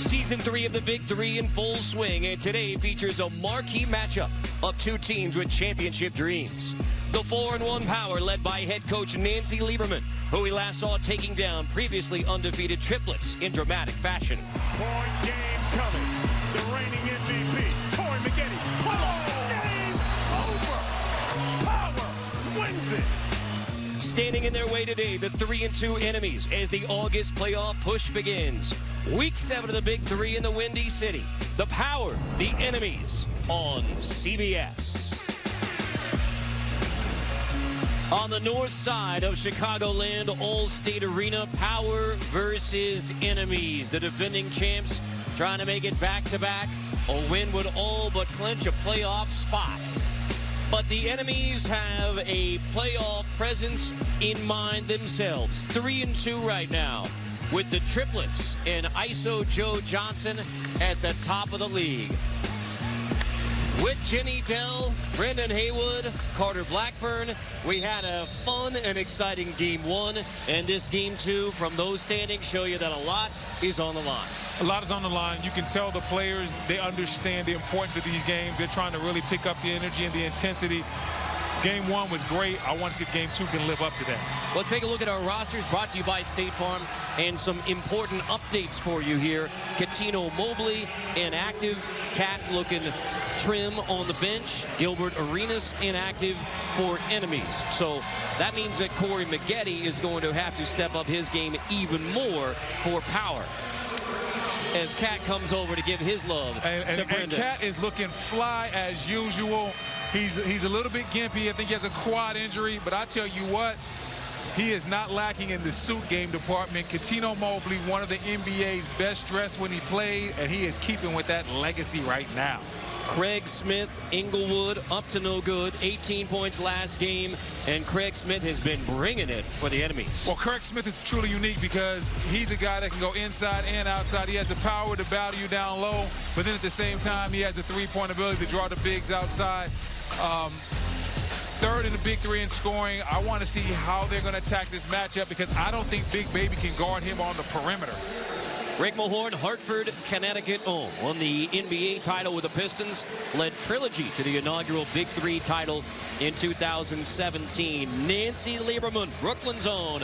Season 3 of the Big 3 in full swing, and today features a marquee matchup of two teams with championship dreams. The 4-1 Power led by head coach Nancy Liberman, who we last saw taking down previously undefeated triplets in dramatic fashion. Point game coming. The reigning MVP, Corey Maggette. Game over. Power wins it. Standing in their way today, the 3-2 enemies as the August playoff push begins. Week 7 of the Big 3 in the Windy City. The Power, the enemies on CBS. On the north side of Chicagoland All-State Arena, Power versus enemies. The defending champs trying to make it back-to-back. A win would all but clinch a playoff spot. But the enemies have a playoff presence in mind themselves. 3-2 right now, with the triplets and ISO Joe Johnson at the top of the league. With Jenny Dell, Brendan Haywood, Carter Blackburn, we had a fun and exciting Game 1. And this Game 2, from those standings, show you that a lot is on the line. A lot is on the line. You can tell the players, they understand the importance of these games. They're trying to really pick up the energy and the intensity. Game 1 was great. I want to see if Game 2 can live up to that. Let's take a look at our rosters brought to you by State Farm, and some important updates for you here. Cuttino Mobley inactive. Cat looking trim on the bench. Gilbert Arenas inactive for enemies. So that means that Corey Maggette is going to have to step up his game even more for Power, as Cat comes over to give his love to Brendan. And Cat is looking fly as usual. He's a little bit gimpy. I think he has a quad injury, but I tell you what, he is not lacking in the suit game department. Cuttino Mobley, one of the NBA's best dressed when he played, and he is keeping with that legacy right now. Craig Smith, Inglewood, up to no good. 18 points last game, and Craig Smith has been bringing it for the enemies. Well, Craig Smith is truly unique because he's a guy that can go inside and outside. He has the power to battle you down low, but then at the same time, he has the three-point ability to draw the bigs outside. Third in the Big 3 in scoring. I want to see how they're going to attack this matchup because I don't think Big Baby can guard him on the perimeter. Rick Mahorn, Hartford, Connecticut, won the NBA title with the Pistons, led Trilogy to the inaugural Big 3 title in 2017. Nancy Liberman, Brooklyn's own,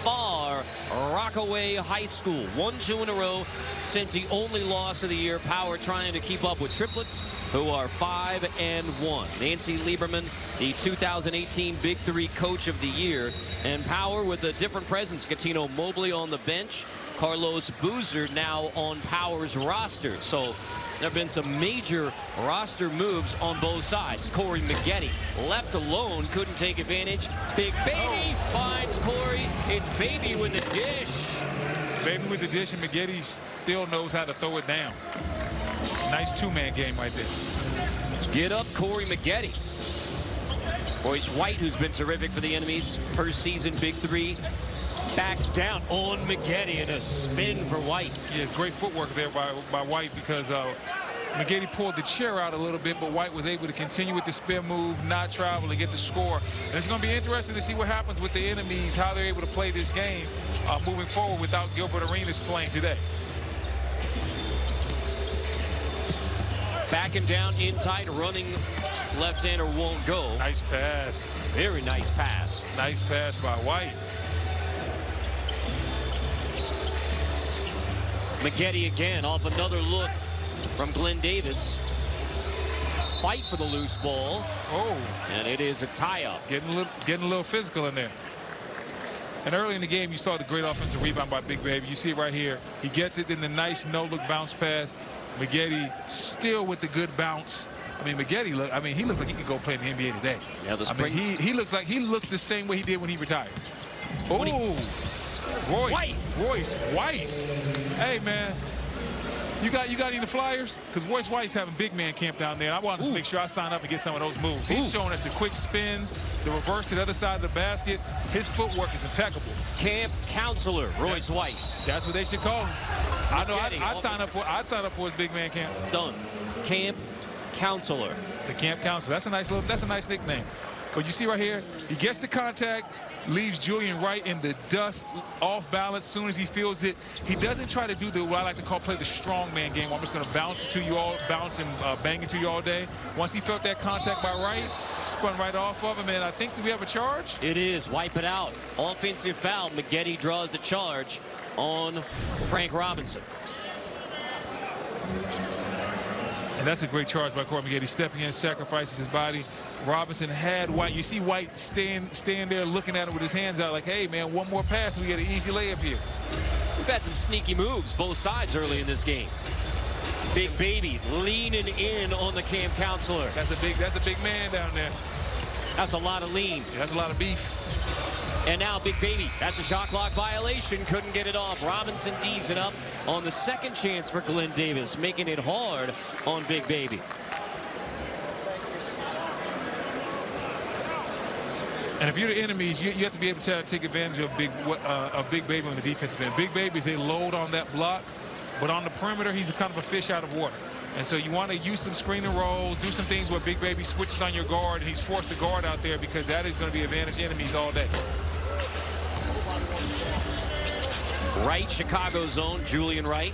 Far Rockaway High School, 1-2 in a row since the only loss of the year. Power trying to keep up with triplets, who are 5-1. Nancy Liberman, the 2018 Big 3 Coach of the Year, and Power with a different presence. Cuttino Mobley on the bench, Carlos Boozer now on Power's roster. So there have been some major roster moves on both sides. Corey Maggette, left alone, couldn't take advantage. Big Baby finds Corey. It's Baby with the dish. Baby with the dish, and Maggette still knows how to throw it down. Nice two-man game right there. Get up, Corey Maggette. Royce White, who's been terrific for the enemies, first season Big 3. Backs down on Maggette and a spin for White. Yeah, it's great footwork there by White because Maggette pulled the chair out a little bit, but White was able to continue with the spin move, not travel, and get the score. And it's going to be interesting to see what happens with the enemies, how they're able to play this game moving forward without Gilbert Arenas playing today. Backing down in tight, running left-hander won't go. Nice pass. Very nice pass. Nice pass by White. Maggette again off another look from Glen Davis. Fight for the loose ball. Oh. And it is a tie-up. Getting a little physical in there. And early in the game, you saw the great offensive rebound by Big Baby. You see it right here. He gets it in the nice no-look bounce pass. Maggette still with the good bounce. I mean, Maggette, he looks like he could go play in the NBA today. Yeah, the I mean, he looks the same way he did when he retired. Oh. Royce White. Hey, man. You got any of the flyers? Because Royce White's having big man camp down there. And I wanted to make sure I sign up and get some of those moves. He's showing us the quick spins, the reverse to the other side of the basket. His footwork is impeccable. Camp counselor, Royce White. That's what they should call him. I know I'd sign up for his big man camp. Done. Camp counselor. The camp counselor. That's a nice nickname. But you see right here, he gets the contact, leaves Julian Wright in the dust, off balance. As soon as he feels it, he doesn't try to do what I like to play the strongman game. I'm just going to bounce it to you all, bounce and bang it to you all day. Once he felt that contact by Wright, spun right off of him, and I think that we have a charge. It is. Wipe it out. Offensive foul. Maggette draws the charge on Frank Robinson. And that's a great charge by Corey Maggette. Stepping in, sacrifices his body. Robinson had White. You see White staying there looking at him with his hands out like, hey, man, one more pass and we get an easy layup here. We've had some sneaky moves both sides early in this game. Big Baby leaning in on the camp counselor. That's a big man down there. That's a lot of lean. Yeah, that's a lot of beef. And now Big Baby, that's a shot clock violation. Couldn't get it off. Robinson D's it up on the second chance for Glen Davis, making it hard on Big Baby. And if you're the enemies, you have to be able to take advantage of Big Baby on the defensive end. Big Baby is a load on that block, but on the perimeter, he's a kind of a fish out of water. And so you want to use some screen and rolls, do some things where Big Baby switches on your guard, and he's forced to guard out there because that is going to be advantage enemies all day. Wright, Chicago zone, Julian Wright.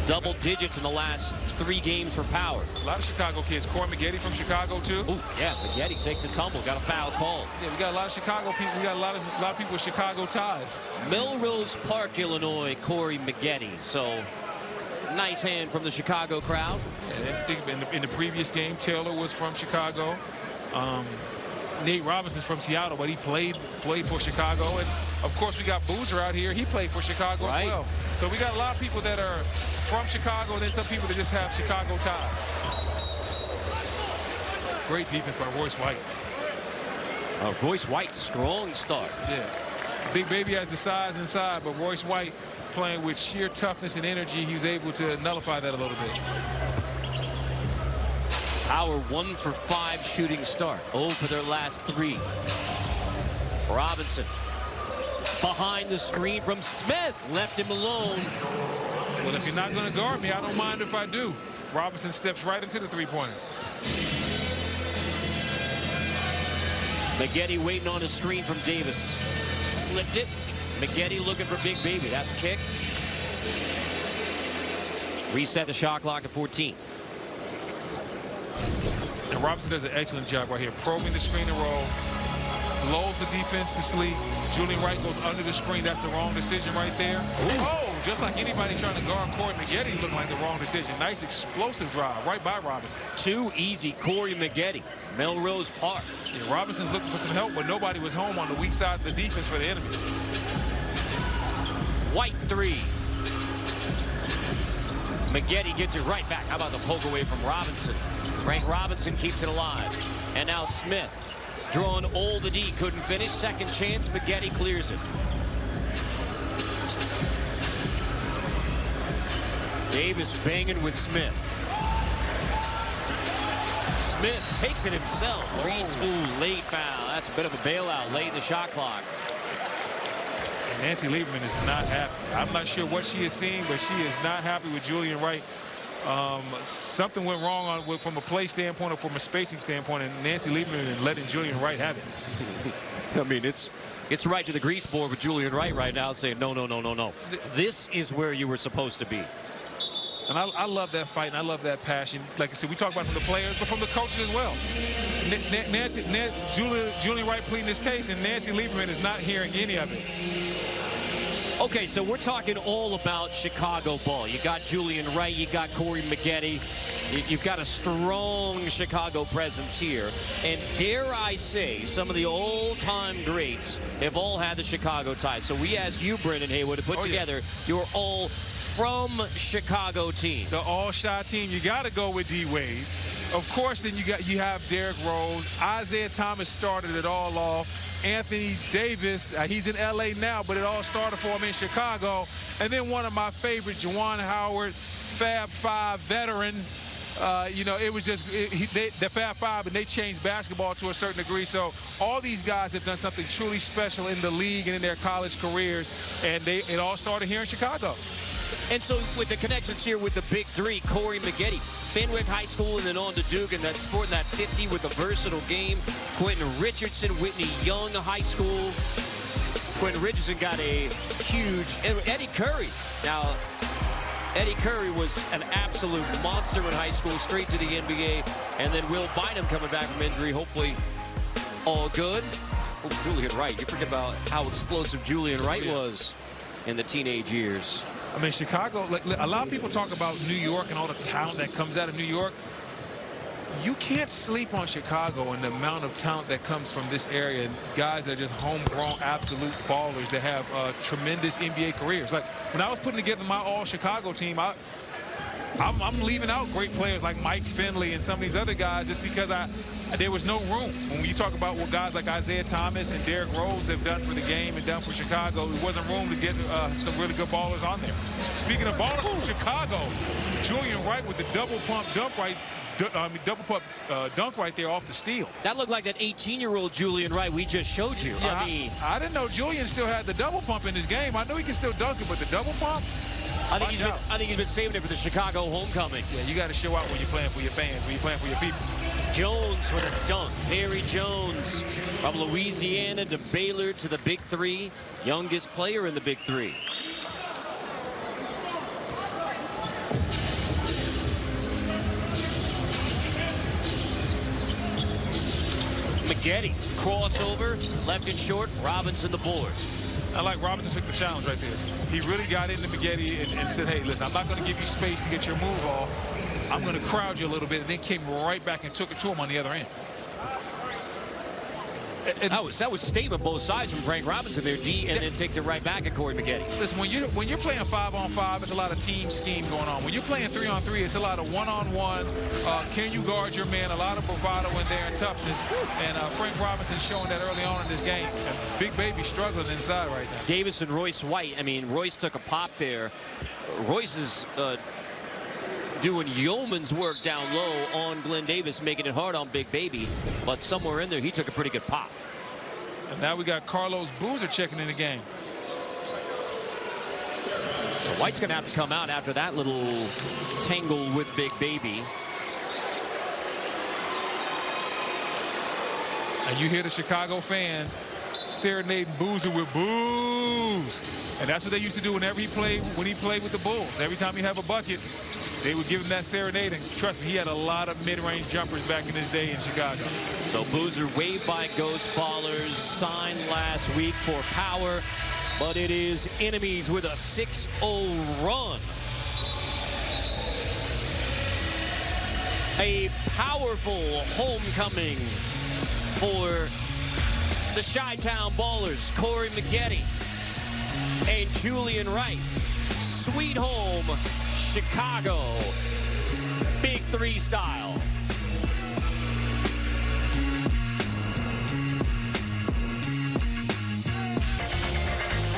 Double digits in the last 3 games for power. A lot of Chicago kids. Corey Maggette from Chicago, too. Oh, yeah, Maggette takes a tumble. Got a foul call. Yeah, we got a lot of Chicago people. We got a lot of people with Chicago ties. Melrose Park, Illinois, Corey Maggette. So, nice hand from the Chicago crowd. Yeah, in the previous game, Taylor was from Chicago. Nate Robinson's from Seattle, but he played for Chicago. And, of course, we got Boozer out here. He played for Chicago as well. So we got a lot of people that are from Chicago, and then some people that just have Chicago ties. Great defense by Royce White. Royce White, strong start. Yeah. Big Baby has the size inside, but Royce White playing with sheer toughness and energy, he was able to nullify that a little bit. Our 1 for 5 shooting start. 0 for their last 3. Robinson behind the screen from Smith. Left him alone. Well, if you're not going to guard me, I don't mind if I do. Robinson steps right into the three-pointer. Maggette waiting on a screen from Davis. Slipped it. Maggette looking for Big Baby. That's kick. Reset the shot clock at 14. And Robinson does an excellent job right here, probing the screen and roll, lulls the defense to sleep. Julian Wright goes under the screen. That's the wrong decision right there. Ooh. Oh, just like anybody trying to guard Corey Maggette looked like the wrong decision. Nice explosive drive right by Robinson. Too easy, Corey Maggette. Melrose Park. Yeah, Robinson's looking for some help, but nobody was home on the weak side of the defense for the enemies. White 3. Maggette gets it right back. How about the poke away from Robinson? Frank Robinson keeps it alive. And now Smith drawing all the D. Couldn't finish. Second chance. Maggette clears it. Davis banging with Smith. Smith takes it himself. Reads, ooh, late foul. That's a bit of a bailout late in the shot clock. Nancy Liberman is not happy. I'm not sure what she is seeing, but she is not happy with Julian Wright. Something went wrong from a play standpoint or from a spacing standpoint, and Nancy Liberman and letting Julian Wright have it. I mean, it's right to the grease board with Julian Wright right now saying, no, no, no, no, no. This is where you were supposed to be. And I love that fight, and I love that passion. Like I said, we talk about it from the players, but from the coaches as well. Julian Wright pleading this case, and Nancy Liberman is not hearing any of it. Okay, so we're talking all about Chicago ball. You got Julian Wright, you got Corey Maggette. You've got a strong Chicago presence here. And dare I say, some of the old-time greats have all had the Chicago tie. So we asked you, Brendan Haywood, to put together your all from Chicago team. The all-shot team, you got to go with D-Wade. Of course, then you have Derrick Rose. Isaiah Thomas started it all off. Anthony Davis, he's in LA now, but it all started for him in Chicago. And then one of my favorites, Juwan Howard, Fab Five veteran. You know, it was just the Fab Five, and they changed basketball to a certain degree. So all these guys have done something truly special in the league and in their college careers, and it all started here in Chicago. And so with the connections here with the Big 3, Corey Maggette, Fenwick High School and then on to Duke, and that's sporting that 50 with a versatile game. Quentin Richardson, Whitney Young High School. Quentin Richardson got a huge Eddie Curry. Now, Eddie Curry was an absolute monster in high school, straight to the NBA. And then Will Bynum coming back from injury, hopefully all good. Oh, Julian Wright. You forget about how explosive Julian Wright was in the teenage years. I mean, Chicago, like, a lot of people talk about New York and all the talent that comes out of New York. You can't sleep on Chicago and the amount of talent that comes from this area, and guys that are just homegrown absolute ballers that have tremendous NBA careers. Like, when I was putting together my all-Chicago team, I'm leaving out great players like Mike Finley and some of these other guys just because there was no room. When you talk about what guys like Isaiah Thomas and Derrick Rose have done for the game and done for Chicago, there wasn't room to get some really good ballers on there. Speaking of ballers from Chicago, Julian Wright with the double pump dunk right there off the steal. That looked like that 18-year-old Julian Wright we just showed you. Yeah, I didn't know Julian still had the double pump in his game. I know he can still dunk it, but the double pump? I think he's been saving it for the Chicago homecoming. Yeah, you got to show out when you're playing for your fans, when you're playing for your people. Jones with a dunk. Perry Jones from Louisiana to Baylor to the Big Three. Youngest player in the Big Three. Maggette, crossover, left and short, Robinson the board. I like Robinson took the challenge right there. He really got into Maggette and said, hey, listen, I'm not going to give you space to get your move off. I'm going to crowd you a little bit, and then came right back and took it to him on the other end. That was statement both sides from Frank Robinson there, D, and then takes it right back at Corey Maggette. Listen, when you're playing 5-on-5, it's a lot of team scheme going on. When you're playing 3-on-3, it's a lot of one-on-one. Can you guard your man? A lot of bravado in there and toughness. And Frank Robinson showing that early on in this game. And Big Baby struggling inside right now. Davis and Royce White. I mean, Royce took a pop there. Royce is doing yeoman's work down low on Glen Davis, making it hard on Big Baby. But somewhere in there, he took a pretty good pop. And now we got Carlos Boozer checking in the game. So White's going to have to come out after that little tangle with Big Baby. And you hear the Chicago fans serenading Boozer with boos. And that's what they used to do whenever he played with the Bulls. Every time he have a bucket, they would give him that serenade. And trust me, he had a lot of mid-range jumpers back in his day in Chicago. So Boozer waived by Ghost Ballers, signed last week for Power, but it is enemies with a 6-0 run. A powerful homecoming for the Chi-Town Ballers, Corey Maggette and Julian Wright. Sweet home, Chicago, Big Three style.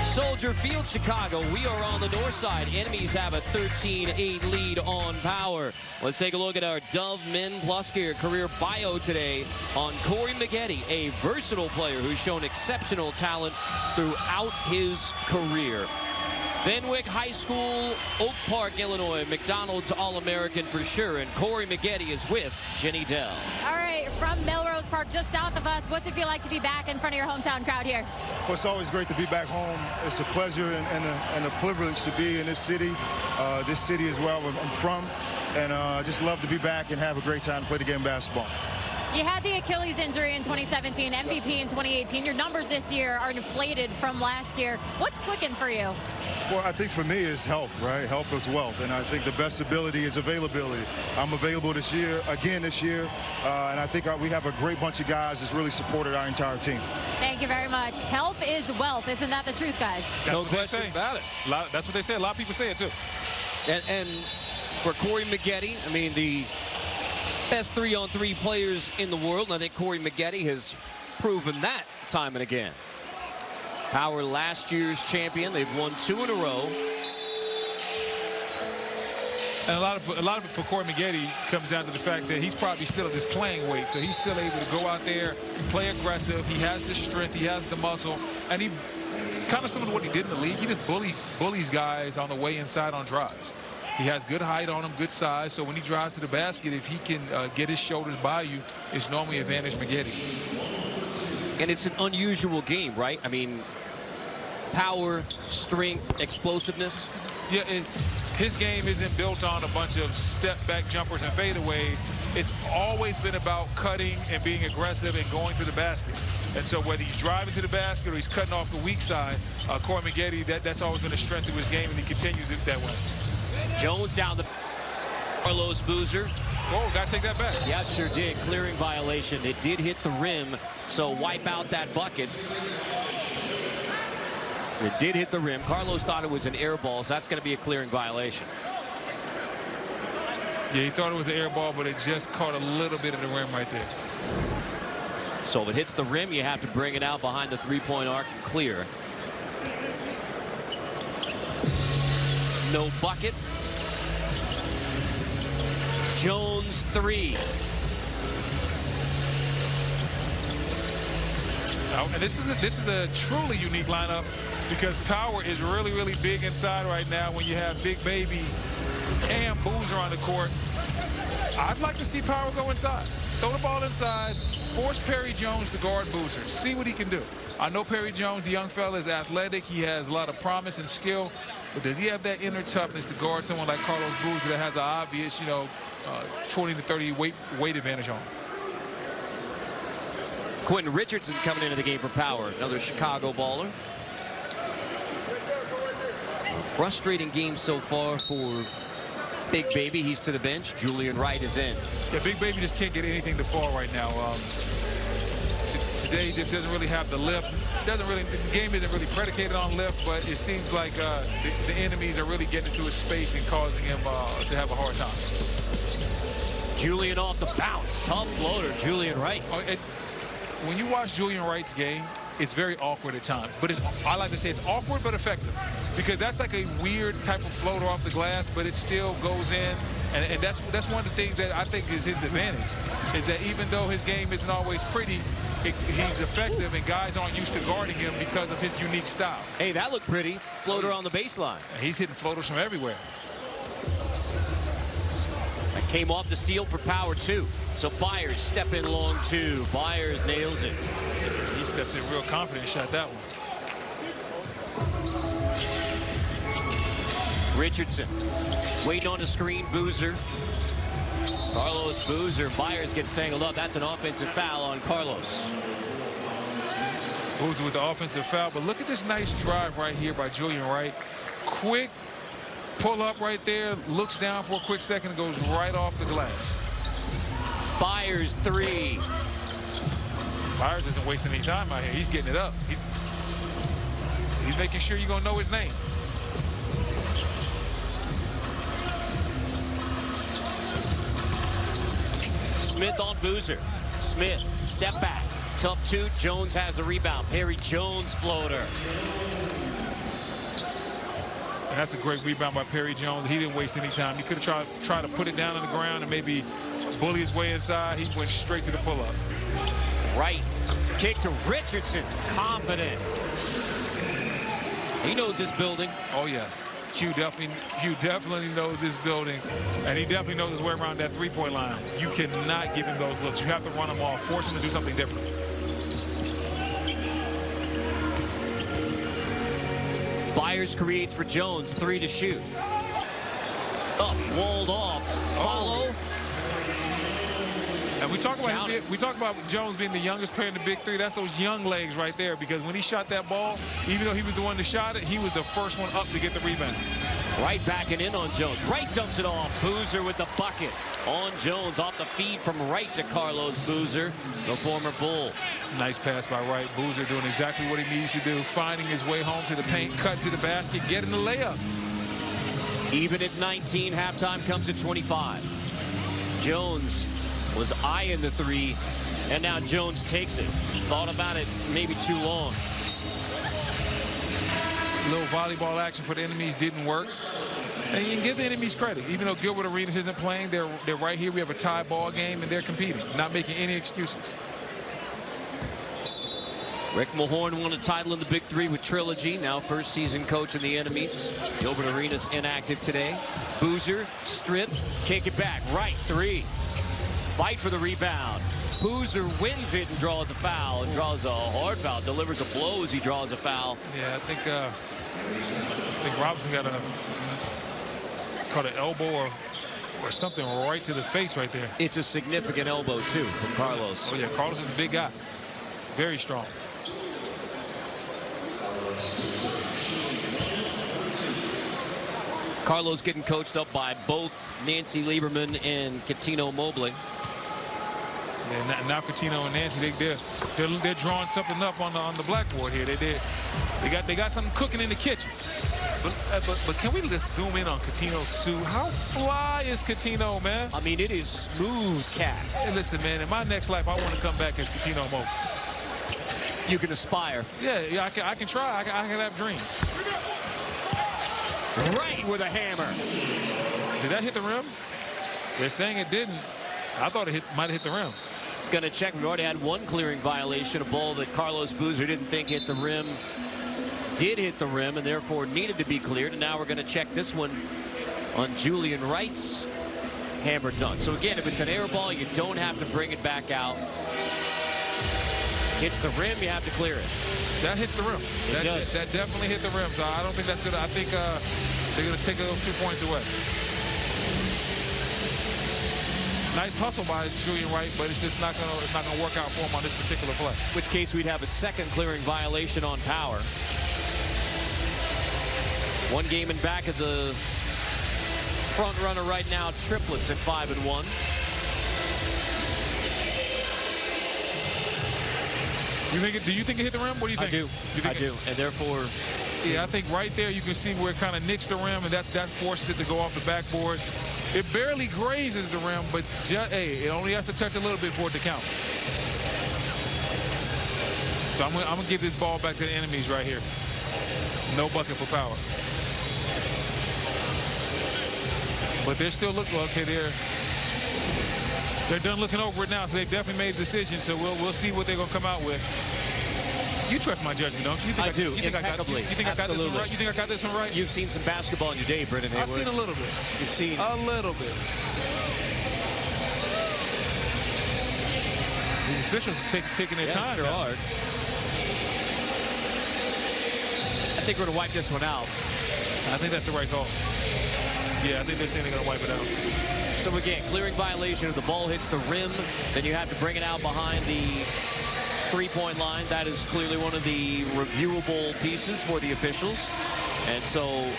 Soldier Field, Chicago. We are on the north side. Enemies have a 13-8 lead on Power. Let's take a look at our Dove Men Plus Gear career bio today on Corey Maggette, a versatile player who's shown exceptional talent throughout his career. Fenwick High School, Oak Park, Illinois. McDonald's All-American for sure. And Corey Maggette is with Jenny Dell. All right, from Melrose Park, just south of us, what's it feel like to be back in front of your hometown crowd here? Well, it's always great to be back home. It's a pleasure and a privilege to be in this city. This city is where I'm from. And I just love to be back and have a great time to play the game of basketball. You had the Achilles injury in 2017, MVP in 2018. Your numbers this year are inflated from last year. What's clicking for you? Well, I think for me it's health, right? Health is wealth, and I think the best ability is availability. I'm available this year, again this year, and I think we have a great bunch of guys that's really supported our entire team. Thank you very much. Health is wealth. Isn't that the truth, guys? No question about it. That's what they say. A lot of people say it, too. And for Corey Maggette, I mean, the best 3-on-3 players in the world, and I think Corey Maggette has proven that time and again. Power last year's champion. They've won 2 in a row. And a lot of it for Corey Maggette comes down to the fact that he's probably still at his playing weight, so he's still able to go out there, play aggressive. He has the strength, he has the muscle, and it's kind of similar to what he did in the league. He just bullies guys on the way inside on drives. He has good height on him, good size. So when he drives to the basket, if he can get his shoulders by you, it's normally advantage Maggette. And it's an unusual game, right? I mean, power, strength, explosiveness. Yeah, his game isn't built on a bunch of step-back jumpers and fadeaways. It's always been about cutting and being aggressive and going to the basket. And so whether he's driving to the basket or he's cutting off the weak side, Corey Maggette, that's always been a strength of his game, and he continues it that way. Jones down the Carlos Boozer. Oh, got to take that back. Yeah, it sure did. Clearing violation. It did hit the rim, so wipe out that bucket. It did hit the rim. Carlos thought it was an air ball, so that's going to be a clearing violation. Yeah, he thought it was an air ball, but it just caught a little bit of the rim right there. So if it hits the rim, you have to bring it out behind the three-point arc and clear. No bucket. Jones 3. And this is a truly unique lineup because power is really, really big inside right now when you have Big Baby and Boozer on the court. I'd like to see power go inside. Throw the ball inside, force Perry Jones to guard Boozer. See what he can do. I know Perry Jones, the young fella, is athletic. He has a lot of promise and skill. But does he have that inner toughness to guard someone like Carlos Boozer that has an obvious, 20 to 30 weight advantage on him? Quentin Richardson coming into the game for power. Another Chicago baller. A frustrating game so far for Big Baby. He's to the bench. Julian Wright is in. Yeah, Big Baby just can't get anything to fall right now. Today just doesn't really have the lift. The game isn't really predicated on lift, but it seems like the enemies are really getting into his space and causing him to have a hard time. Julian off the bounce. Tough floater, Julian Wright. When you watch Julian Wright's game, it's very awkward at times. But I like to say it's awkward but effective, because that's like a weird type of floater off the glass, but it still goes in. And that's one of the things that I think is his advantage, is that even though his game isn't always pretty, he's effective, and guys aren't used to guarding him because of his unique style. Hey, that looked pretty. Floater on the baseline. And he's hitting floaters from everywhere. That came off the steal for power, too. So Byers step in long, two. Byers nails it. He stepped in real confident, shot that one. Richardson waiting on the screen. Boozer. Carlos Boozer. Byers gets tangled up. That's an offensive foul on Carlos. Boozer with the offensive foul. But look at this nice drive right here by Julian Wright. Quick pull up right there. Looks down for a quick second and goes right off the glass. Byers 3. Byers isn't wasting any time out here. He's getting it up. He's making sure you're going to know his name. Smith on Boozer. Smith, step back. Tough two. Jones has the rebound. Perry Jones floater. And that's a great rebound by Perry Jones. He didn't waste any time. He could have tried to put it down on the ground and maybe bully his way inside. He went straight to the pull-up. Right. Kick to Richardson. Confident. He knows this building. Oh, yes. Hugh definitely knows this building, and he definitely knows his way around that three-point line. You cannot give him those looks. You have to run them off, force him to do something different. Byers creates for Jones. 3 to shoot. Up, walled off. Follow. And we talk about Jones being the youngest player in the Big Three. That's those young legs right there, because when he shot that ball, even though he was the one that shot it, he was the first one up to get the rebound. Right backing in on Jones. Wright dumps it off. Boozer with the bucket on Jones, off the feed from Wright to Carlos Boozer, the former Bull. Nice pass by Wright. Boozer doing exactly what he needs to do, finding his way home to the paint, cut to the basket, getting the layup. Even at 19, halftime comes at 25. Jones was eyeing the 3, and now Jones takes it. Thought about it maybe too long. A little volleyball action for the enemies didn't work. And you can give the enemies credit. Even though Gilbert Arenas isn't playing, they're right here. We have a tie ball game, and they're competing, not making any excuses. Rick Mahorn won a title in the Big Three with Trilogy, now first season coach of the Enemies. Gilbert Arenas inactive today. Boozer, stripped, kick it back, right, three. Fight for the rebound. Boozer wins it and draws a foul, and draws a hard foul, delivers a blow as he draws a foul. Yeah, I think Robinson caught an elbow or something right to the face right there. It's a significant elbow, too, from Carlos. Oh, yeah, Carlos is a big guy. Very strong. Carlos getting coached up by both Nancy Liberman and Cuttino Mobley. Yeah, now Cuttino and Nancy, they're drawing something up on the blackboard here. They got something cooking in the kitchen. But can we just zoom in on Cuttino's suit? How fly is Cuttino, man? I mean, it is smooth cat. Hey, listen, man, in my next life, I want to come back as Cuttino Mobley. You can aspire. Yeah, I can try. I can have dreams. Right with a hammer. Did that hit the rim? They're saying it didn't. I thought it might have hit the rim. Gonna check. We've already had one clearing violation, a ball that Carlos Boozer didn't think hit the rim. Did hit the rim and therefore needed to be cleared. And now we're going to check this one on Julian Wright's hammer dunk. So again, if it's an air ball, you don't have to bring it back out. Hits the rim, you have to clear it. That hits the rim. It does. That definitely hit the rim. So I don't think that's good. I think they're going to take those 2 points away. Nice hustle by Julian Wright, but it's just not going to work out for him on this particular play. In which case we'd have a second clearing violation on Power. One game in back of the front runner right now, Triplets at 5-1. Do you think it hit the rim? What do you think? I do. And therefore, yeah, I think right there you can see where it kind of nicks the rim, and that forces it to go off the backboard. It barely grazes the rim, but hey, it only has to touch a little bit for it to count. So I'm gonna give this ball back to the Enemies right here. No bucket for Power. But they're still looking okay. They're done looking over it now, so they've definitely made a decision. So we'll see what they're gonna come out with. You trust my judgment, don't you? I do. You think impeccably. I got this one right? You think I got this one right? You've seen some basketball in your day, Brendan Haywood. I've seen a little bit. You've seen a little bit. These officials are taking their time. Sure are. I think we're going to wipe this one out. I think that's the right call. Yeah, I think they're saying they're going to wipe it out. So again, clearing violation. If the ball hits the rim, then you have to bring it out behind the three-point line. That is clearly one of the reviewable pieces for the officials. And so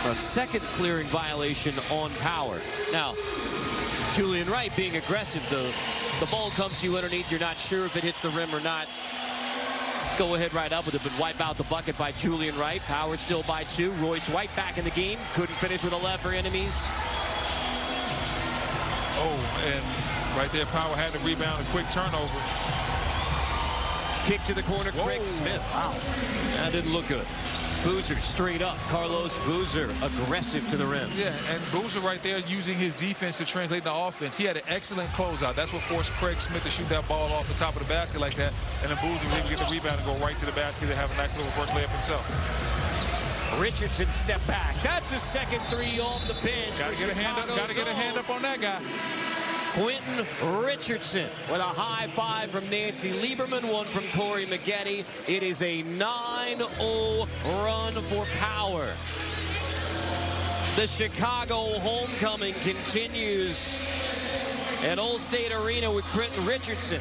a second clearing violation on Power. Now, Julian Wright being aggressive. The ball comes to you underneath. You're not sure if it hits the rim or not. Go ahead right up with it, but wipe out the bucket by Julian Wright. Power still by 2. Royce White back in the game. Couldn't finish with a left for Enemies. Oh, and right there, Power had the rebound, a quick turnover. Kick to the corner, Craig Smith. Wow, that didn't look good. Boozer straight up. Carlos Boozer aggressive to the rim. Yeah, and Boozer right there using his defense to translate the offense. He had an excellent closeout. That's what forced Craig Smith to shoot that ball off the top of the basket like that. And then Boozer was able to get the rebound and go right to the basket and have a nice little first layup himself. Richardson step back. That's his second 3 off the bench. Gotta get a hand up. Gotta get a hand up on that guy. Quentin Richardson with a high 5 from Nancy Liberman, 1 from Corey Maggette. It is a 9-0 run for Power. The Chicago homecoming continues at Old State Arena with Quentin Richardson.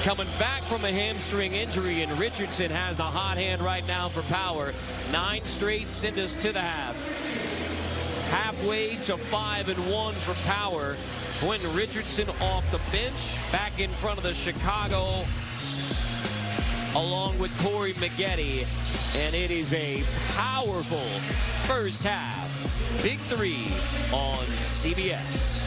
Coming back from a hamstring injury, and Richardson has the hot hand right now for Power. 9 straight send us to the half. Halfway to 5-1 for Power. Quentin Richardson off the bench, back in front of the Chicago, along with Corey Maggette. And it is a powerful first half. Big 3 on CBS.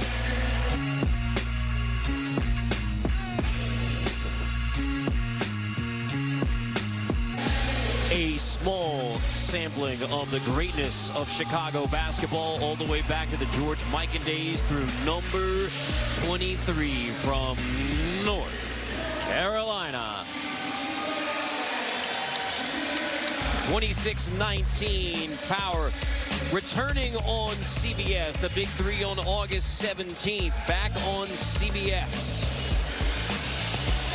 A small sampling of the greatness of Chicago basketball all the way back to the George Mikan days through number 23 from North Carolina. 26-19 Power returning on CBS. The Big Three on August 17th. Back on CBS.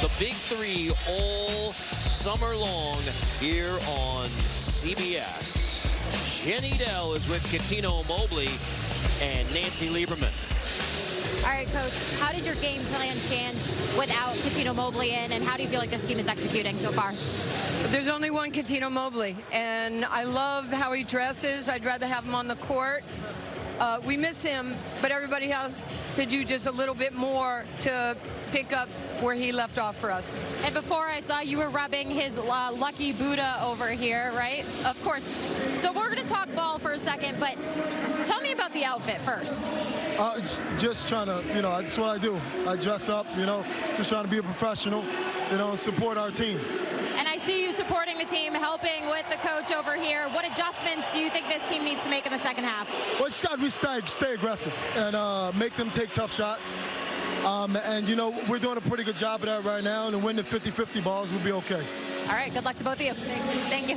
The Big Three all summer long here on CBS. Jenny Dell is with Cuttino Mobley and Nancy Liberman. All right, Coach, how did your game plan change without Cuttino Mobley in, and how do you feel like this team is executing so far? There's only one Cuttino Mobley, and I love how he dresses. I'd rather have him on the court. We miss him, but everybody has to do just a little bit more to pick up where he left off for us. And before I saw you were rubbing his lucky Buddha over here, right? Of course. So we're going to talk ball for a second, but tell me about the outfit first. Just trying to, that's what I do. I dress up, just trying to be a professional, and support our team. And I see you supporting the team, helping with the coach over here. What adjustments do you think this team needs to make in the second half? Well, it's got to be stay aggressive and make them take tough shots. And, we're doing a pretty good job of that right now, and to win the 50-50 balls, we'll be okay. All right, good luck to both of you. Thank you.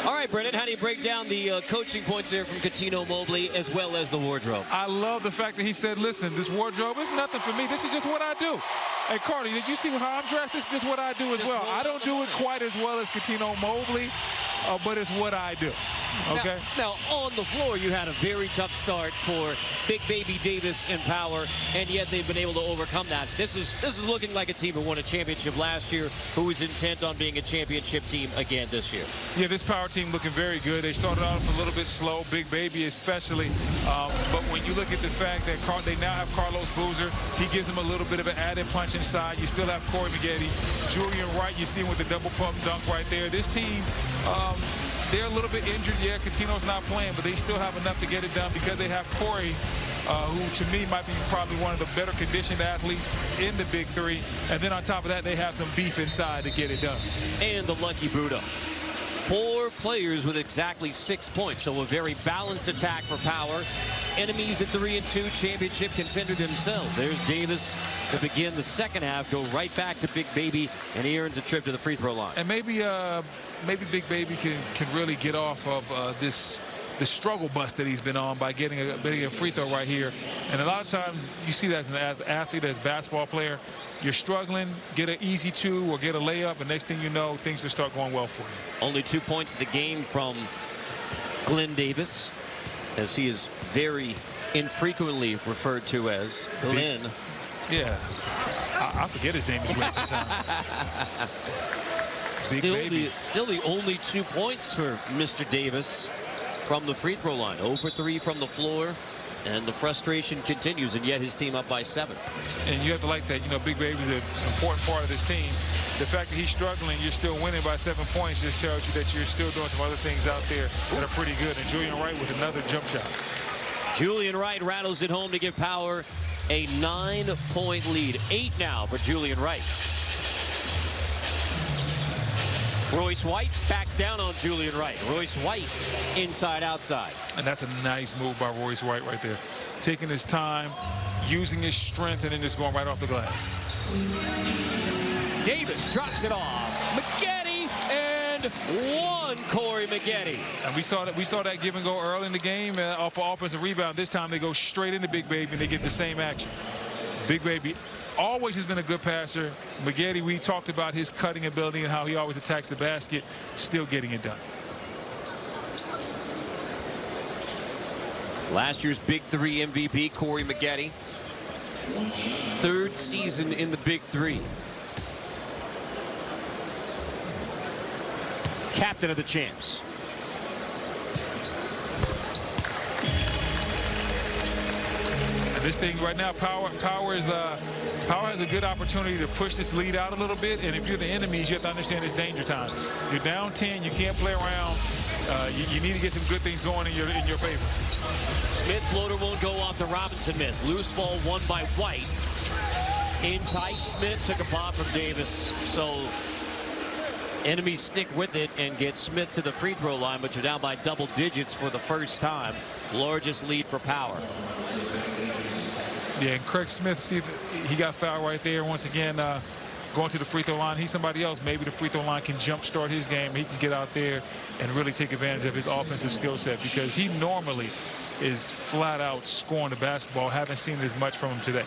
All right, Brennan, how do you break down the coaching points there from Cuttino Mobley as well as the wardrobe? I love the fact that he said, listen, this wardrobe is nothing for me. This is just what I do. Hey, Carter, did you see how I'm dressed? This is just what I do as well. I don't do it quite as well as Cuttino Mobley, but it's what I do. Okay. Now, on the floor, you had a very tough start for Big Baby Davis and Power, and yet they've been able to overcome that. This is looking like a team who won a championship last year, who is intent on being a championship team again this year. Yeah, this Power team looking very good. They started off a little bit slow, Big Baby especially. But when you look at the fact that they now have Carlos Boozer, he gives them a little bit of an added punch inside. You still have Corey Maggette, Julian Wright. You see him with the double pump dunk right there. This team. They're a little bit injured. Yeah, Cuttino's not playing, but they still have enough to get it done because they have Corey, who to me might be probably one of the better conditioned athletes in the Big Three. And then on top of that, they have some beef inside to get it done. And the lucky Buddha. 4 players with exactly 6 points, so a very balanced attack for Power. Enemies at 3-2, championship contender themselves. There's Davis to begin the second half, go right back to Big Baby, and he earns a trip to the free throw line. And maybe Big Baby can really get off of the struggle bus that he's been on by getting a free throw right here. And a lot of times you see that as an athlete, as a basketball player, you're struggling, get an easy 2 or get a layup, and next thing you know, things will start going well for you. Only 2 points in the game from Glen Davis, as he is very infrequently referred to as Glen. Yeah, I forget his name is Glen sometimes. Still the only 2 points for Mr. Davis from the free throw line. 0 for 3 from the floor, and the frustration continues, and yet his team up by 7. And you have to like that. Big Baby's an important part of this team. The fact that he's struggling, you're still winning by 7 points, just tells you that you're still doing some other things out there that are pretty good. And Julian Wright with another jump shot. Julian Wright rattles it home to give Power a 9-point lead. 8 now for Julian Wright. Royce White backs down on Julian Wright. Royce White inside outside. And that's a nice move by Royce White right there. Taking his time, using his strength, and then just going right off the glass. Davis drops it off. Maggette, and 1 Corey Maggette. And we saw that give and go early in the game off of offensive rebound. This time they go straight into Big Baby and they get the same action. Big Baby always has been a good passer. Maggette, we talked about his cutting ability and how he always attacks the basket, still getting it done. Last year's Big Three MVP, Corey Maggette. 3rd season in the Big Three. Captain of the champs. And this thing right now, Power has a good opportunity to push this lead out a little bit. And if you're the enemies, you have to understand it's danger time. You're down 10. You can't play around. You need to get some good things going in your favor. Smith floater won't go off to Robinson. Loose ball won by White. In tight, Smith took a pop from Davis. So enemies stick with it and get Smith to the free throw line, but you're down by double digits for the first time. Largest lead for Power. Yeah, and Craig Smith, see, he got fouled right there. Once again, going to the free throw line. He's somebody else. Maybe the free throw line can jumpstart his game. He can get out there and really take advantage of his offensive skill set, because he normally is flat out scoring the basketball. Haven't seen as much from him today.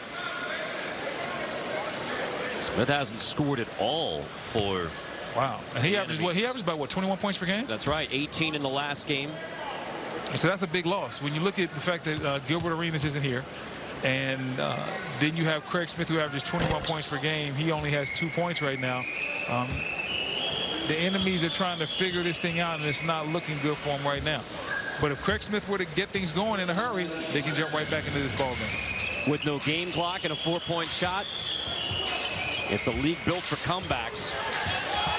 Smith hasn't scored at all for. Wow. And he averages what? He averages about what, 21 points per game? That's right, 18 in the last game. So that's a big loss. When you look at the fact that Gilbert Arenas isn't here, and then you have Craig Smith, who averages 21 points per game. He only has 2 points right now. The enemies are trying to figure this thing out, and it's not looking good for him right now. But if Craig Smith were to get things going in a hurry, they can jump right back into this ball game. With no game clock and a 4-point shot, it's a league built for comebacks.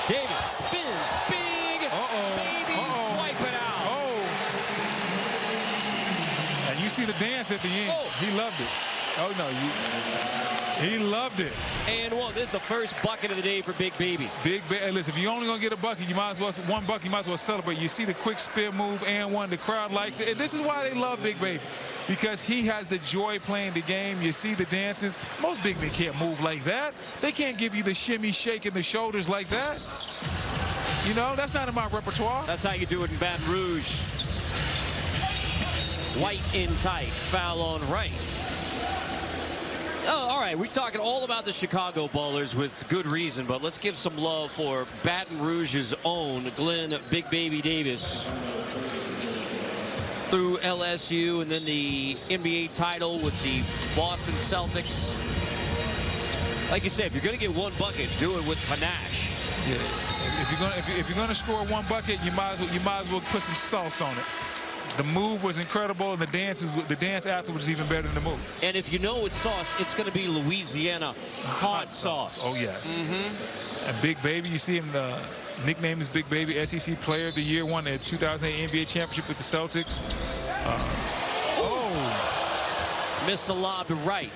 Davis spins, big, baby, wipe it out. And you see the dance at the end. He loved it. Oh, no, he loved it. And one. This is the first bucket of the day for Big Baby. Hey, listen, if you're only going to get a bucket, you might as well, one bucket, you might as well celebrate. You see the quick spin move and one. The crowd likes it. And this is why they love Big Baby, because he has the joy playing the game. You see the dances. Most big men can't move like that. They can't give you the shimmy, shaking the shoulders like that. You know, that's not in my repertoire. That's how you do it in Baton Rouge. White in tight. Foul on Wright. Oh, all right, we're talking all about the Chicago Ballers with good reason, but let's give some love for Baton Rouge's own Glen Big Baby Davis. Through LSU and then the NBA title with the Boston Celtics. Like you said, if you're going to get one bucket, do it with panache. Yeah. If you're gonna score one bucket, you might as well put some sauce on it. The move was incredible, and the dance afterwards is even better than the move. And if you know it's sauce, it's going to be Louisiana hot sauce. Oh, yes. And Big Baby, you see him, the nickname is Big Baby, SEC Player of the Year, won the 2008 NBA Championship with the Celtics. Missed the lob to Wright.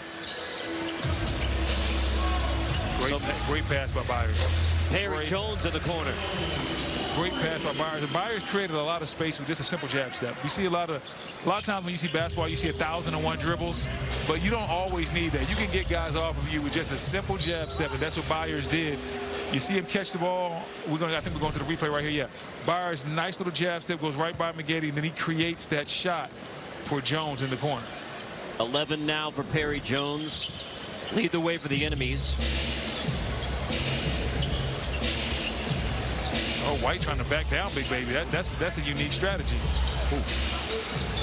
Great pass by Byers. Perry Jones in the corner. Great pass by Byers. Byers created a lot of space with just a simple jab step. You see a lot of times when you see basketball, you see 1,001 dribbles, but you don't always need that. You can get guys off of you with just a simple jab step, and that's what Byers did. You see him catch the ball. I think we're going to the replay right here. Yeah, Byers, nice little jab step, goes right by Maggette, and then he creates that shot for Jones in the corner. 11 now for Perry Jones. Lead the way for the enemies. Oh, White trying to back down Big Baby. That's a unique strategy. Ooh.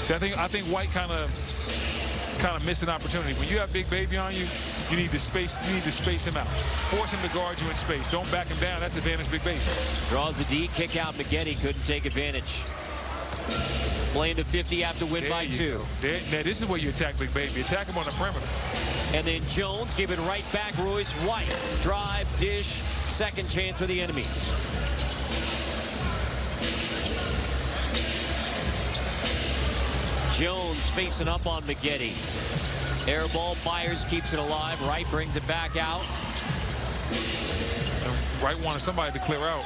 See, I think White kind of missed an opportunity. When you have Big Baby on you, you need to space him out. Force him to guard you in space. Don't back him down. That's advantage Big Baby. Draws the D, kick out. Maggette couldn't take advantage. Playing to 50 after win by 2. Now this is where you attack Big Baby. Attack him on the perimeter. And then Jones give it right back. Royce White. Drive, dish, second chance for the enemies. Jones facing up on Maggette. Air ball, Byers keeps it alive. Wright brings it back out. Wright wanted somebody to clear out.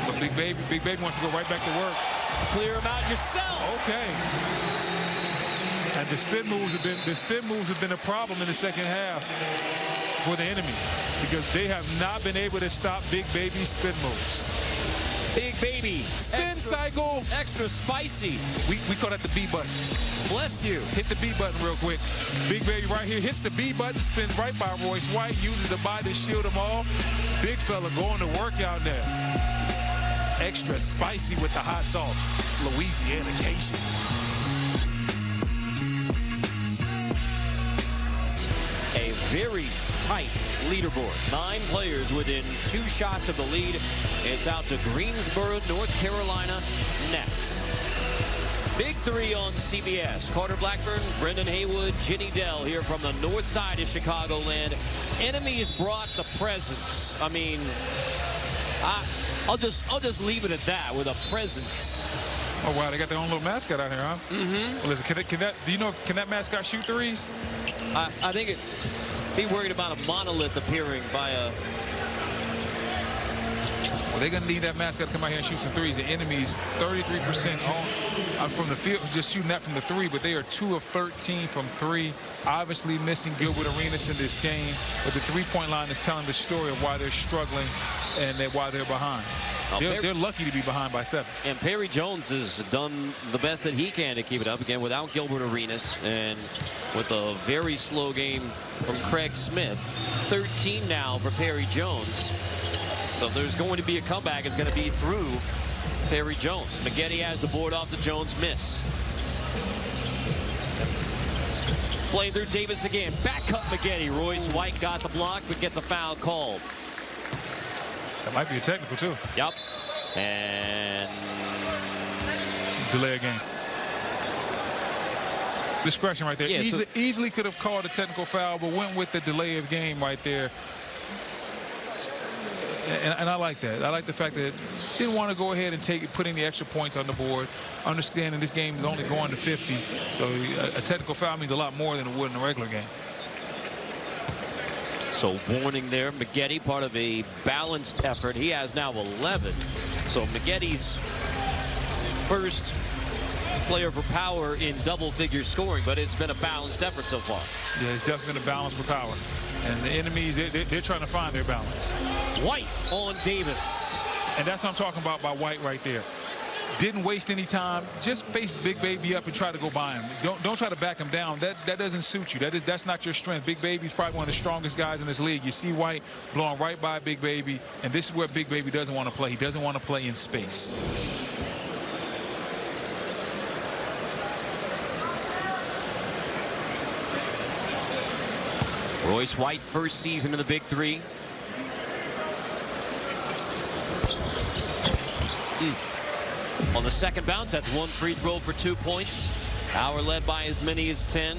But Big Baby wants to go right back to work. Clear him out yourself. Okay. And the spin moves have been a problem in the second half for the enemies, because they have not been able to stop Big Baby's spin moves. Big Baby. Spin cycle. Extra spicy. We call that the B button. Bless you. Hit the B button real quick. Big Baby right here hits the B button, spins right by Royce White, uses the body to shield him off. Big fella going to work out there. Extra spicy with the hot sauce. Louisiana Cation. A very tight leaderboard. 9 players within 2 shots of the lead. It's out to Greensboro, North Carolina next. Big 3 on CBS. Carter Blackburn, Brendan Haywood, Ginny Dell here from the north side of Chicagoland. Enemies brought the presence. I mean, I'll just leave it at that, with a presence. Oh wow, they got their own little mascot out here, huh? Well, listen, can that mascot shoot threes? I think be worried about a monolith appearing by a Well, they're going to need that mascot to come out here and shoot some threes. The enemy's 33% from the field, just shooting that from the 3, but they are 2 of 13 from 3. Obviously missing Gilbert Arenas in this game, but the three-point line is telling the story of why they're struggling and why they're behind. They're lucky to be behind by 7. And Perry Jones has done the best that he can to keep it up again without Gilbert Arenas and with a very slow game from Craig Smith. 13 now for Perry Jones. So if there's going to be a comeback, it's going to be through Perry Jones. Maggette has the board off the Jones miss. Playing through Davis again. Back cut Maggette. Royce White got the block, but gets a foul called. That might be a technical, too. Yep. And delay a game. Discretion right there. Yeah, easily could have called a technical foul, but went with the delay of game right there. And I like that. I like the fact that didn't want to go ahead and put any extra points on the board, understanding this game is only going to 50. So a technical foul means a lot more than it would in a regular game. So warning there, Maggette, part of a balanced effort. He has now 11. So Maggette's first player for Power in double-figure scoring, but it's been a balanced effort so far. Yeah, it's definitely been a balance for Power. And the enemies, they're trying to find their balance. White on Davis. And that's what I'm talking about by White right there. Didn't waste any time. Just face Big Baby up and try to go by him. Don't try to back him down. That doesn't suit you. That's not your strength. Big Baby's probably one of the strongest guys in this league. You see White blowing right by Big Baby, and this is where Big Baby doesn't want to play. He doesn't want to play in space. Royce White, first season in the Big 3. On the second bounce, that's 1 free throw for 2 points. Power led by as many as 10.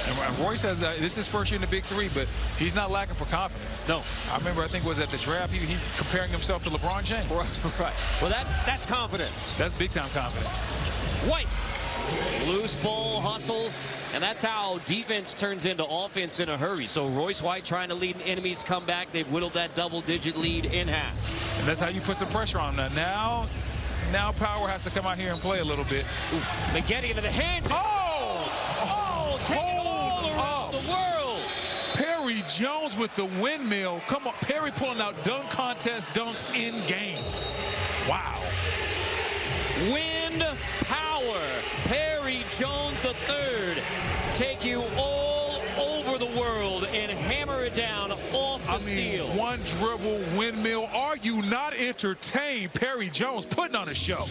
And Royce says this is his first year in the Big 3, but he's not lacking for confidence. No. I remember, I think it was at the draft, he comparing himself to LeBron James. Right. Well, that's confident. That's big-time confidence. White. Loose ball hustle. And that's how defense turns into offense in a hurry. So Royce White trying to lead an enemy's comeback. They've whittled that double-digit lead in half. And that's how you put some pressure on them. Now Power has to come out here and play a little bit. Maggette into the hands. Take it all around the world. Perry Jones with the windmill. Come on, Perry pulling out dunk contest dunks in game. Wow. Wind power. Perry Jones III take you all over the world and hammer it down off the steal. One dribble windmill. Are you not entertained? Perry Jones putting on a show.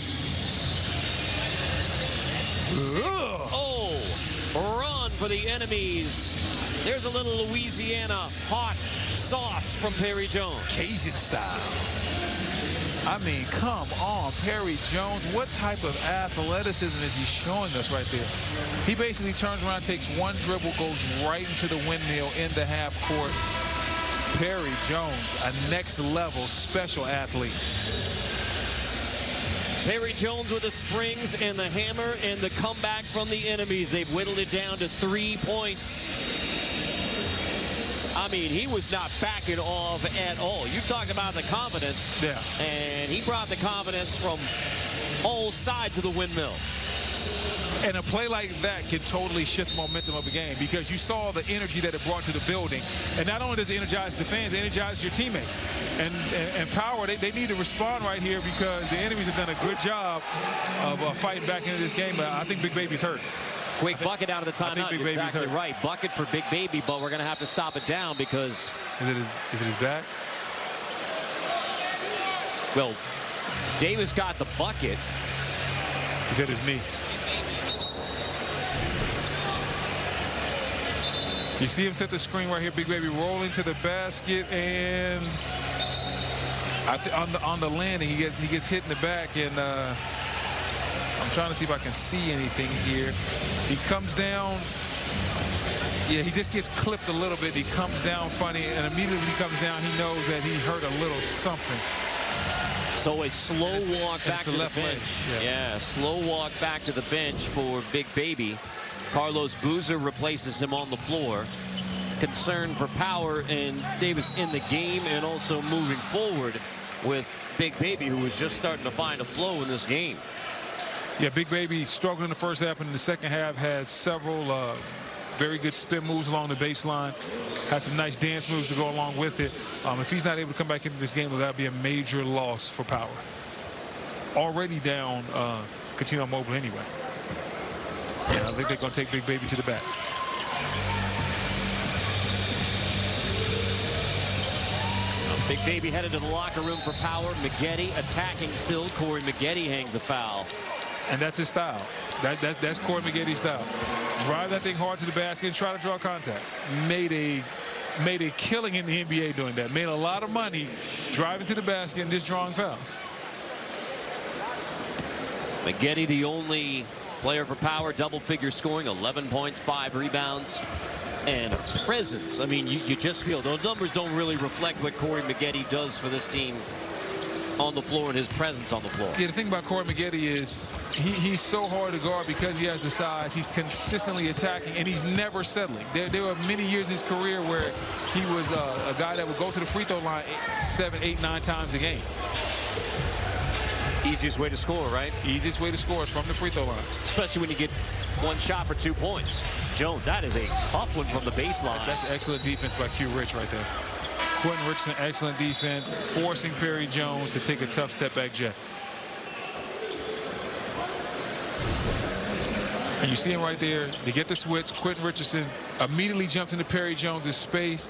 6-0 run for the enemies. There's a little Louisiana hot sauce from Perry Jones. Cajun style. I mean, come on, Perry Jones. What type of athleticism is he showing us right there? He basically turns around, takes one dribble, goes right into the windmill in the half court. Perry Jones, a next level special athlete. Perry Jones with the springs and the hammer and the comeback from the enemies. They've whittled it down to 3 points. I mean, he was not backing off at all. You talk about the confidence. Yeah. And he brought the confidence from all sides of the windmill. And a play like that can totally shift the momentum of a game because you saw the energy that it brought to the building. And not only does it energize the fans, it energizes your teammates. And Power, they need to respond right here because the enemies have done a good job of fighting back into this game. But I think Big Baby's hurt. Quick bucket out of the timeout. Big You're Baby's exactly hurt. right. Bucket for Big Baby, but we're going to have to stop it down because... Is it his back? Well, Davis got the bucket. He's at his knee. You see him set the screen right here. Big Baby rolling to the basket, and on the landing, he gets hit in the back, and I'm trying to see if I can see anything here. He comes down. Yeah, he just gets clipped a little bit. He comes down funny, and immediately when he comes down, he knows that he hurt a little something. So a slow walk back to the bench. Leg. Yeah, slow walk back to the bench for Big Baby. Carlos Boozer replaces him on the floor. Concern for Power and Davis in the game and also moving forward with Big Baby, who was just starting to find a flow in this game. Yeah, Big Baby struggled in the first half, and in the second half had several very good spin moves along the baseline. Had some nice dance moves to go along with it. If he's not able to come back into this game, that would be a major loss for Power. Already down Cuttino Mobley anyway. Yeah, I think they're going to take Big Baby to the back. Big Baby headed to the locker room for Power. Maggette attacking still. Corey Maggette hangs a foul. And that's his style. That's Corey Maggette's style. Drive that thing hard to the basket and try to draw contact. Made a killing in the NBA doing that. Made a lot of money driving to the basket and just drawing fouls. Maggette, the only player for Power, double-figure scoring, 11 points, 5 rebounds, and a presence. I mean, you just feel those numbers don't really reflect what Corey Maggette does for this team on the floor and his presence on the floor. Yeah, the thing about Corey Maggette is he's so hard to guard because he has the size. He's consistently attacking, and he's never settling. There were many years in his career where he was a guy that would go to the free throw line 7, 8, 9 times a game. Easiest way to score, right? Easiest way to score is from the free throw line. Especially when you get one shot for 2 points. Jones, that is a tough one from the baseline. That's excellent defense by Q Rich right there. Quentin Richardson, excellent defense, forcing Perry Jones to take a tough step back jet. And you see him right there. They get the switch. Quentin Richardson immediately jumps into Perry Jones's space,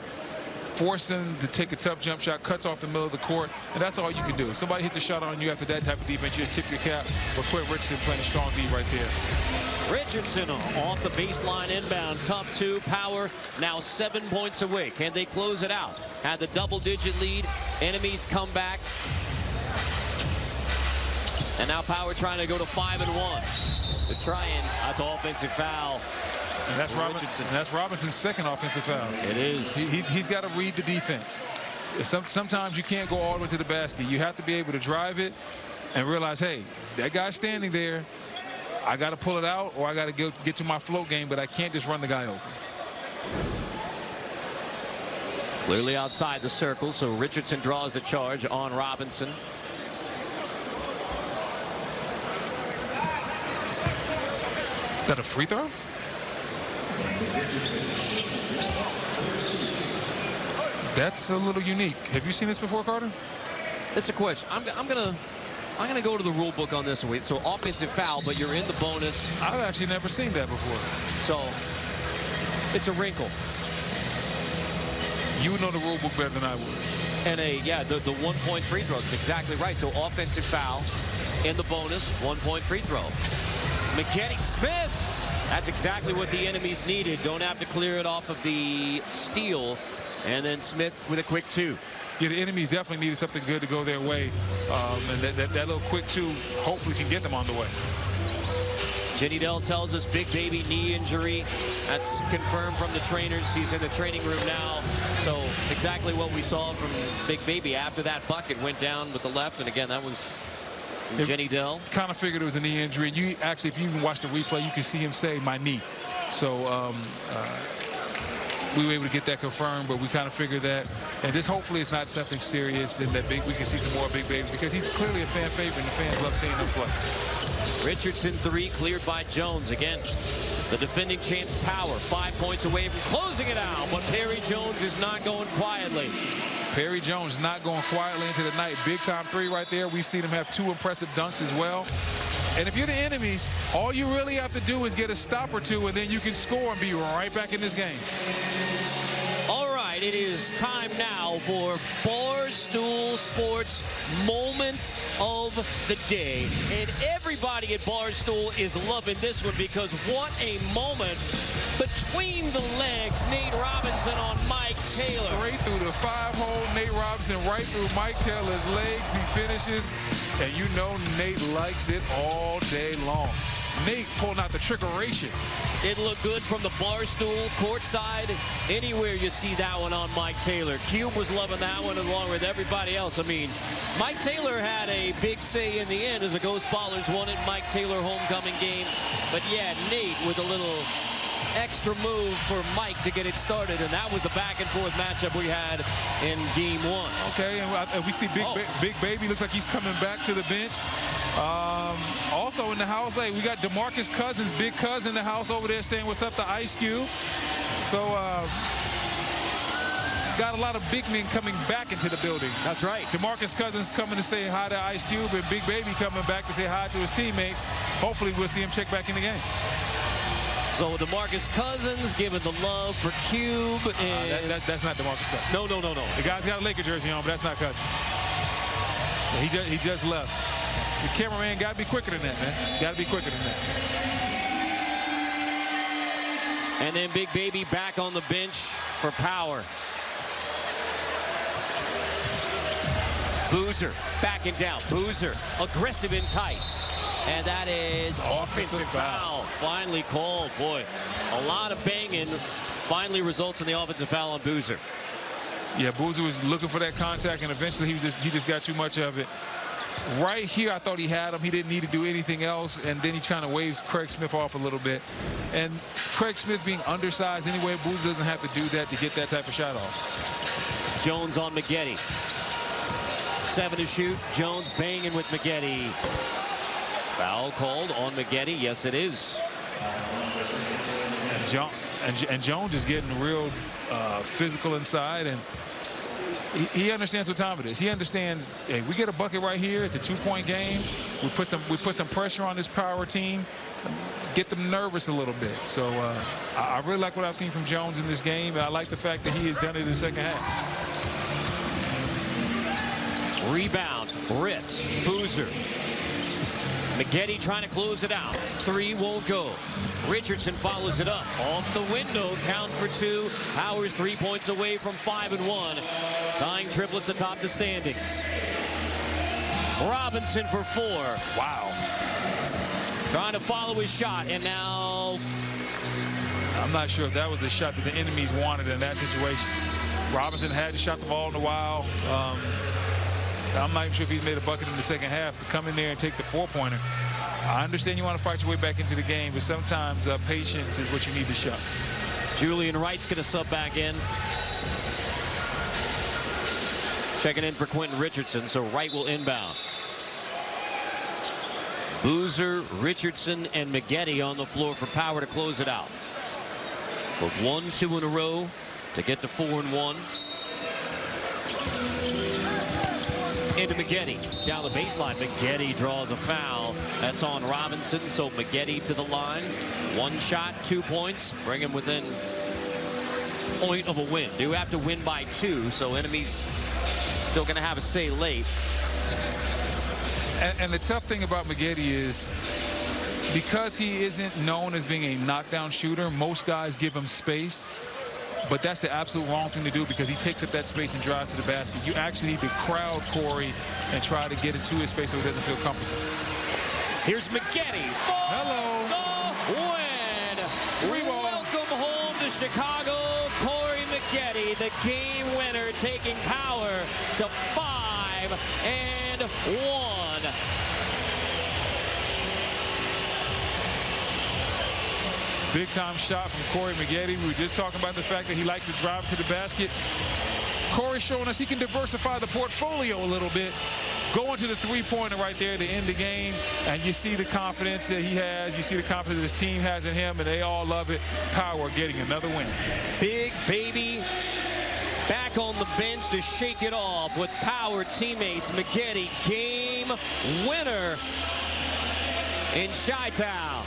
forcing him to take a tough jump shot, cuts off the middle of the court, and that's all you can do. If somebody hits a shot on you after that type of defense, you just tip your cap. But Quentin Richardson playing a strong D right there. Richardson off the baseline inbound. Tough 2. Power now 7 points away. Can they close it out? Had the double-digit lead. Enemies come back. And now Power trying to go to 5-1. To try and that's an offensive foul. And that's Robinson. That's Robinson's second offensive foul. It is. He's got to read the defense. Sometimes you can't go all the way to the basket. You have to be able to drive it and realize, hey, that guy's standing there. I got to pull it out, or I got to get to my float game, but I can't just run the guy over. Clearly outside the circle, so Richardson draws the charge on Robinson. Is that a free throw? That's a little unique. Have you seen this before, Carter? That's a question. I'm gonna go to the rule book on this one. So offensive foul, but you're in the bonus. I've actually never seen that before. So it's a wrinkle. You would know the rule book better than I would. And the 1 point free throw. That's exactly right. So offensive foul in the bonus, 1 point free throw. Maggette Smith. That's exactly what the enemies needed. Don't have to clear it off of the steal. And then Smith with a quick 2. Yeah, the enemies definitely needed something good to go their way. And that little quick 2 hopefully can get them on the way. Jenny Dell tells us Big Baby knee injury. That's confirmed from the trainers. He's in the training room now. So exactly what we saw from Big Baby after that bucket went down with the left. And again, that was Jenny Dell. Kind of figured it was a knee injury. You actually, if you even watch the replay, you can see him say my knee. So we were able to get that confirmed, but we kind of figured that. And this hopefully is not something serious, and that we can see some more Big Babies, because he's clearly a fan favorite and the fans love seeing him play. Richardson 3 cleared by Jones. Again, the defending champs Power 5 points away from closing it out, but Perry Jones is not going quietly. Perry Jones not going quietly into the night. Big time 3 right there. We've seen him have 2 impressive dunks as well. And if you're the enemies, all you really have to do is get a stop or 2, and then you can score and be right back in this game. All right, it is time now for Barstool Sports Moment of the Day. And everybody at Barstool is loving this one, because what a moment between the legs. Nate Robinson on Mike Taylor. Straight through the 5-hole, Nate Robinson right through Mike Taylor's legs. He finishes, and you know Nate likes it all day long. Nate pulling out the trickeration. It looked good from the Barstool courtside. Anywhere you see that one on Mike Taylor. Cube was loving that one along with everybody else. I mean, Mike Taylor had a big say in the end as the Ghost Ballers won it. Mike Taylor homecoming game. But yeah, Nate with a little extra move for Mike to get it started, and that was the back-and-forth matchup we had in Game 1. Okay, and we see Big Baby looks like he's coming back to the bench. Also in the house, we got DeMarcus Cousins, Big Cuz in the house over there saying what's up to Ice Cube. So got a lot of big men coming back into the building. That's right. DeMarcus Cousins coming to say hi to Ice Cube, and Big Baby coming back to say hi to his teammates. Hopefully we'll see him check back in the game. So DeMarcus Cousins giving the love for Cube. And that's not DeMarcus Cousins. No. The guy's got a Laker jersey on, but that's not Cousins. He just left. The cameraman got to be quicker than that, man. Got to be quicker than that. And then Big Baby back on the bench for Power. Boozer backing down. Boozer aggressive and tight. And that is offensive foul. Finally called. Boy, a lot of banging. Finally results in the offensive foul on Boozer. Yeah, Boozer was looking for that contact, and eventually he just got too much of it. Right here, I thought he had him. He didn't need to do anything else, and then he kind of waves Craig Smith off a little bit. And Craig Smith being undersized anyway, Boozer doesn't have to do that to get that type of shot off. Jones on Maggette. 7 to shoot. Jones banging with Maggette. Foul called on Maggette. Yes, it is. And Jones is getting real physical inside, and he understands what time it is. He understands, hey, we get a bucket right here. It's a 2-point game. We put some pressure on this Power team, get them nervous a little bit. So I really like what I've seen from Jones in this game, and I like the fact that he has done it in the second half. Rebound, ripped, Boozer. Maggette trying to close it out. 3 won't go. Richardson follows it up. Off the window, counts for 2. Powers 3 points away from 5 and 1. Tying triplets atop the standings. Robinson for 4. Wow. Trying to follow his shot, and now... I'm not sure if that was the shot that the enemies wanted in that situation. Robinson hadn't shot the ball in a while. I'm not even sure if he's made a bucket in the second half to come in there and take the 4-pointer. I understand you want to fight your way back into the game, but sometimes patience is what you need to show. Julian Wright's going to sub back in. Checking in for Quentin Richardson, so Wright will inbound. Boozer, Richardson, and Maggette on the floor for Power to close it out. With 1-2 in a row to get to 4 and 1. Into Maggette, down the baseline. Maggette draws a foul. That's on Robinson, so Maggette to the line. 1 shot, 2 points, bring him within point of a win. Do have to win by 2, so enemies still going to have a say late. And the tough thing about Maggette is, because he isn't known as being a knockdown shooter, most guys give him space. But that's the absolute wrong thing to do, because he takes up that space and drives to the basket. You actually need to crowd Corey and try to get into his space so he doesn't feel comfortable. Here's Maggette for the win. Welcome home to Chicago, Corey Maggette, the game winner, taking Power to 5 and 1. Big time shot from Corey Maggette. We were just talking about the fact that he likes to drive to the basket. Corey showing us he can diversify the portfolio a little bit. Going to the 3-pointer right there to end the game. And you see the confidence that he has. You see the confidence his team has in him, and they all love it. Power getting another win. Big Baby back on the bench to shake it off with Power teammates. Maggette, game winner in Chi-Town.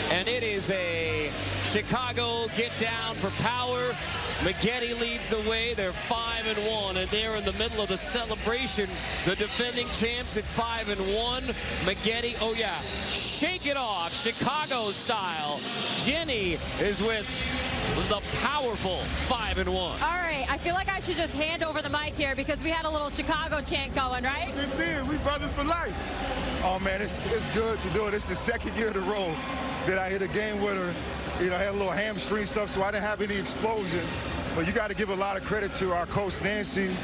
And it is a Chicago get down for Power. Maggette leads the way. They're 5 and 1, and they're in the middle of the celebration. The defending champs at 5 and 1. Maggette, oh yeah, shake it off, Chicago style. Jenny is with the powerful 5 and 1. All right, I feel like I should just hand over the mic here because we had a little Chicago chant going, right? This is, we brothers for life. Oh man, it's good to do it. It's the second year in a row that I hit a game winner. You know, I had a little hamstring stuff, so I didn't have any explosion. But you got to give a lot of credit to our coach, Nancy,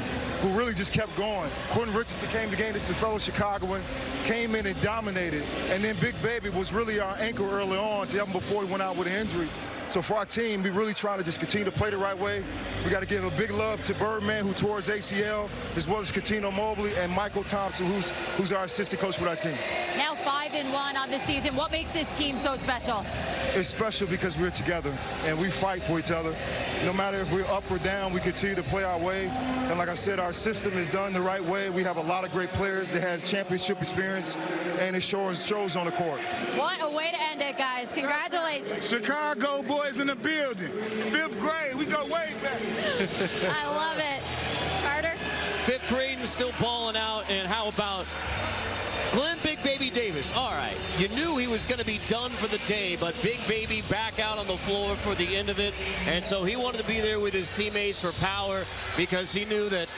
who really just kept going. Quentin Richardson came to game. This is a fellow Chicagoan, came in and dominated. And then Big Baby was really our anchor early on to help him before he went out with an injury. So for our team, we really trying to just continue to play the right way. We got to give a big love to Birdman, who tore his ACL, as well as Cuttino Mobley and Mychel Thompson, who's our assistant coach for that team. Now 5-1 on the season. What makes this team so special? It's special because we're together and we fight for each other. No matter if we're up or down, we continue to play our way. And like I said, our system is done the right way. We have a lot of great players that have championship experience, and it shows on the court. What a way to end it, guys. Congratulations. Chicago boys in the building. 5th grade, we go way back. I love it. Carter? 5th grade and still balling out. And how about Glen Big Baby Davis? All right, you knew he was going to be done for the day, but Big Baby back out on the floor for the end of it. And so he wanted to be there with his teammates for power, because he knew that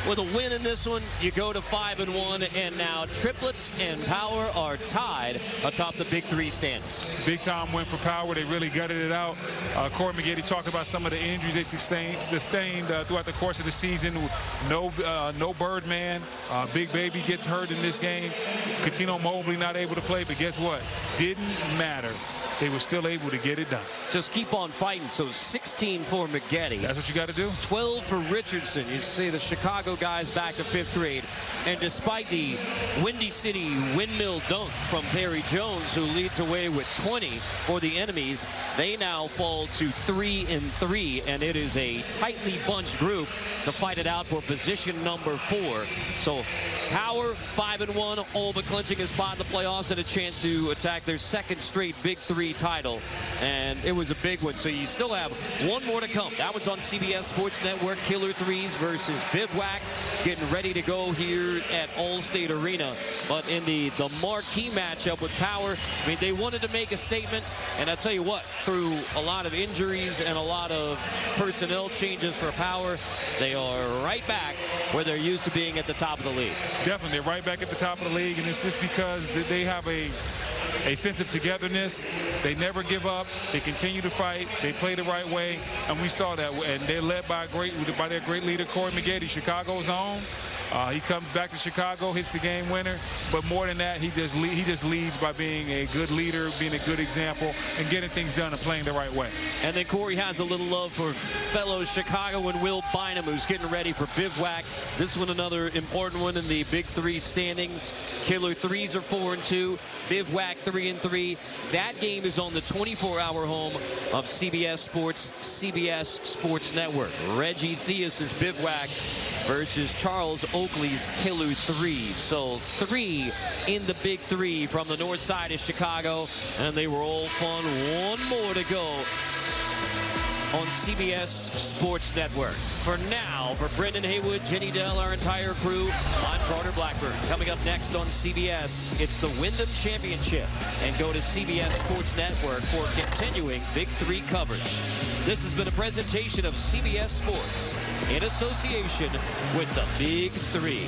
with a win in this one, you go to 5-1, and now Triplets and Power are tied atop the Big 3 standings. Big time win for Power. They really gutted it out. Corey Maggette talked about some of the injuries they sustained throughout the course of the season. No Birdman. Big Baby gets hurt in this game. Cuttino Mobley not able to play, but guess what? Didn't matter. They were still able to get it done. Just keep on fighting. So 16 for Maggette. That's what you got to do. 12 for Richardson. You see the Chicago guys back to 5th grade. And despite the Windy City windmill dunk from Perry Jones, who leads away with 20 for the enemies, they now fall to 3-3, and it is a tightly bunched group to fight it out for position number 4. So Power 5-1, all but clinching a spot in the playoffs and a chance to attack their 2nd straight Big 3 title. And it was a big one. So you still have one more to come. That was on CBS Sports Network. Killer Threes versus Bivouac, getting ready to go here at Allstate Arena. But in the marquee matchup with Power, I mean, they wanted to make a statement. And I'll tell you what, through a lot of injuries and a lot of personnel changes for Power, they are right back where they're used to being at the top of the league. Definitely, they're right back at the top of the league, and it's just because they have a sense of togetherness. They never give up. They continue to fight. They play the right way, and we saw that. And they're led by their great leader, Corey Maggette, Chicago's own. He comes back to Chicago, hits the game winner, but more than that, he just leads by being a good leader, being a good example, and getting things done and playing the right way. And then Corey has a little love for fellow Chicagoan Will Bynum, who's getting ready for Bivouac. This one another important one in the Big 3 standings. Killer Threes are 4-2, Bivouac 3-3. That game is on the 24-hour home of CBS Sports, CBS Sports Network. Reggie Theus's Bivouac versus Charles Oakley's Killer Threes. So 3 in the Big 3 from the north side of Chicago, and they were all fun. One more to go on CBS Sports Network. For now, for Brendan Haywood, Jenny Dell, our entire crew, I'm Carter Blackburn. Coming up next on CBS, it's the Wyndham Championship. And go to CBS Sports Network for continuing Big 3 coverage. This has been a presentation of CBS Sports in association with the Big 3.